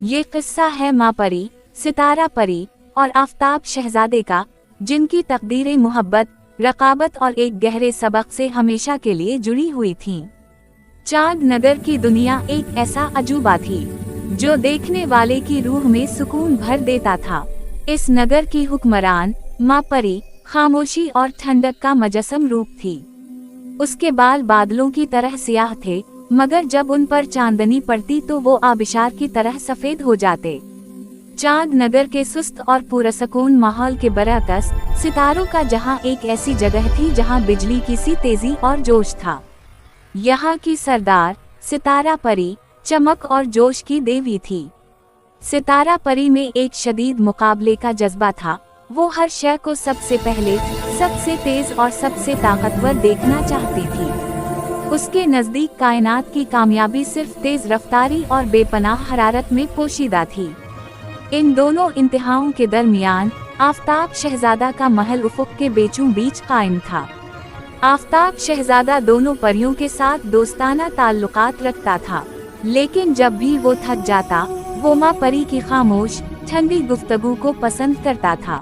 ये किस्सा है माँ परी, सितारा परी और आफताब शहजादे का, जिनकी तकदीरें मोहब्बत, रकाबत और एक गहरे सबक से हमेशा के लिए जुड़ी हुई थीं। चांद नगर की दुनिया एक ऐसा अजूबा थी जो देखने वाले की रूह में सुकून भर देता था। इस नगर की हुक्मरान माँ परी खामोशी और ठंडक का मुजस्सम रूप थी। उसके बाल बादलों की तरह सियाह थे, मगर जब उन पर चांदनी पड़ती तो वो आबिशार की तरह सफेद हो जाते। चांद नगर के सुस्त और पुरसकून माहौल के बरअक्स सितारों का जहां एक ऐसी जगह थी जहां बिजली की सी तेजी और जोश था। यहाँ की सरदार सितारा परी चमक और जोश की देवी थी। सितारा परी में एक शदीद मुकाबले का जज्बा था। वो हर शय को सबसे पहले, सबसे तेज और सबसे ताकतवर देखना चाहती थी। उसके नजदीक कायनात की कामयाबी सिर्फ तेज रफ्तारी और बेपनाह हरारत में पोशीदा थी। इन दोनों इंतहाओं के दरमियान आफताब शहजादा का महल उफुक के बीचों बीच कायम था। आफताब शहजादा दोनों परियों के साथ दोस्ताना ताल्लुकात रखता था, लेकिन जब भी वो थक जाता, वो माँ परी की खामोश, ठंडी गुफ्तगू को पसंद करता था।